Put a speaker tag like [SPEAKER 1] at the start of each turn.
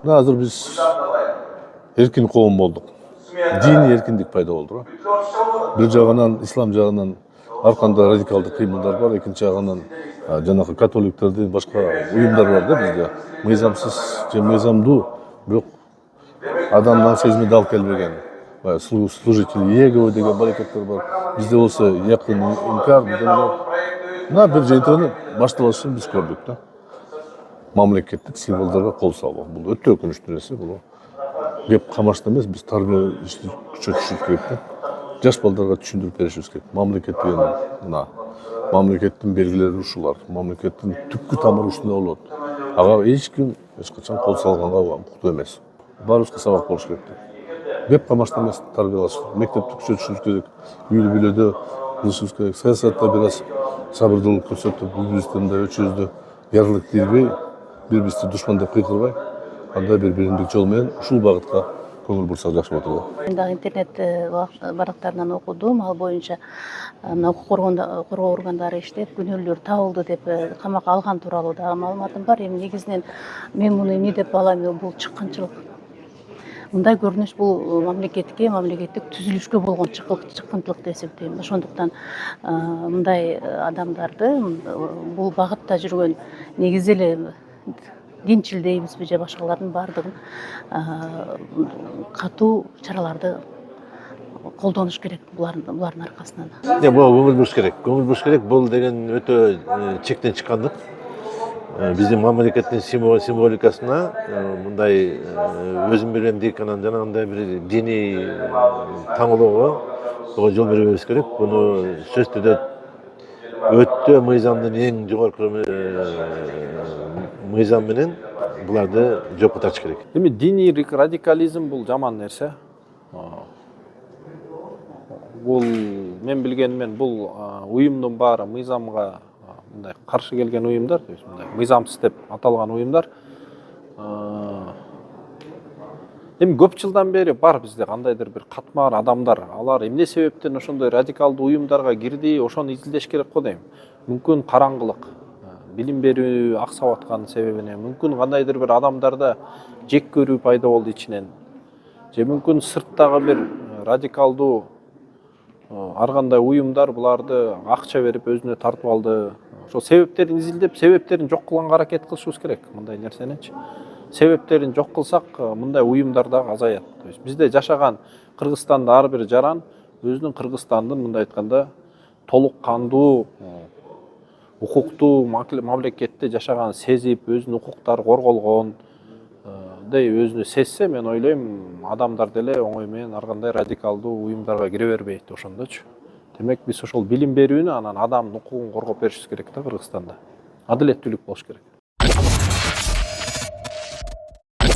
[SPEAKER 1] Азыр биз эркин коом болдук. Диний эркиндик пайда болду. Бир жагынан ислам жагынан ар кандай радикалдык кыймылдар бар, экинчи жагынан жанагы католиктердин башка уюмдар бар да бизде. Мыйзамсыз же мыйзамдуу, бирок адамдын сезимине алып келбеген. Служитель Иеговы деген баракеттер бар. Бизде болсо якын инкар бар. Мына бир жыйынтыгын башталышын биз көрдүк да. Мамлекеттик символдорго кол салуу. Бул өтө өкүнүчтүү нерсе. Бул кеп камашта эмес, биз тарбия күчөтүшүбүз керек да. Жаш балдарга түшүндүрүп беришибиз керек. Мамлекет деген мына мамлекеттин белгилери ушулар. Мамлекеттин түпкү тамыры ушундай болот. Ага эч ким эч качан кол салганга укуктуу эмес. Баарыбызга сабак болуш керек. Кеп камашта эмес, тарбиялаш. Мектепти күчөтүшүбүз керек. Үй бүлөдө кылышыбыз керек. Саясатта бир аз сабырдуулук көрсөтүп, биздин мындай өчүбүздү ярлык кирбей, бири-бирибизди душман деп кыйкырбай, кандай бир биримдик жол менен ушул багытка көңүл бурсак жакшы болот эле.
[SPEAKER 2] Мен дагы интернет барактарынан окудум. Ал боюнча укук коргоо органдары иштеп, күнөөлөр табылды деп камакка алган тууралуу дагы маалыматым бар. Эми негизинен мен муну эмне деп балам, бул чыккынчылык. Мындай көрүнүш бул мамлекеттик түзүлүшкө болгон чыккынчылык деп эсептейм. Ошондуктан мындай адамдарды бул багытта жүргөн негизи эле динчил дейбизби же башкалардын баардыгын катуу чараларды колдонуш керек булардын аркасынан.
[SPEAKER 3] Буга көңүл буруш керек. Көңүл буруш керек. Бул деген өтө чектен чыккандык. Биздин мамлекеттин символикасына мындай өзүм билемдик анан жанагындай бир диний таңоолоого буга жол бербешибиз керек. Буну сөзсүз түрдө өтө мыйзамдын эң жогорку мыйзам менен буларды жокко тартыш керек.
[SPEAKER 4] Эми диний радикализм бул жаман нерсе. Бул мен билгенимен бул уюмдун баары мыйзамга мындай каршы келген уюмдар, то есть мындай мыйзамсыз деп аталган уюмдар. Эми көп жылдан бери бар бизде кандайдыр бир катмар адамдар, алар эмне себептен ошондой радикалдуу уюмдарга кирди, ошону изилдеш керек го дейм. Мүмкүн караңгылык, билим берүү аксап аткан себебинен, мүмкүн кандайдыр бир адамдарда жек көрүү пайда болду ичинен. Же мүмкүн сырттагы бир радикалдуу ар кандай уюмдар буларды акча берип өзүнө тартып алды. Ошол себептерин изилдеп, себептерин жок кылганга аракет кылышыбыз керек мындай нерсеничи. Себептерин жок кылсак, мындай уюмдар дагы азаят. То есть бизде жашаган Кыргызстанда ар бир жаран өзүнүн Кыргызстандын мындай айтканда толук кандуу, укуктуу мамлекетте жашаган сезип, өзүнүн укуктары корголгон өзүнү сезсе, мен ойлойм, адамдар деле оңой менен ар кандай радикалдуу уюмдарга кире бербейт ошондочу. Демек биз ошол билим берүүнү, анан адамдын укугун коргоп беришибиз керек да Кыргызстанда. Адилеттүүлүк болуш керек.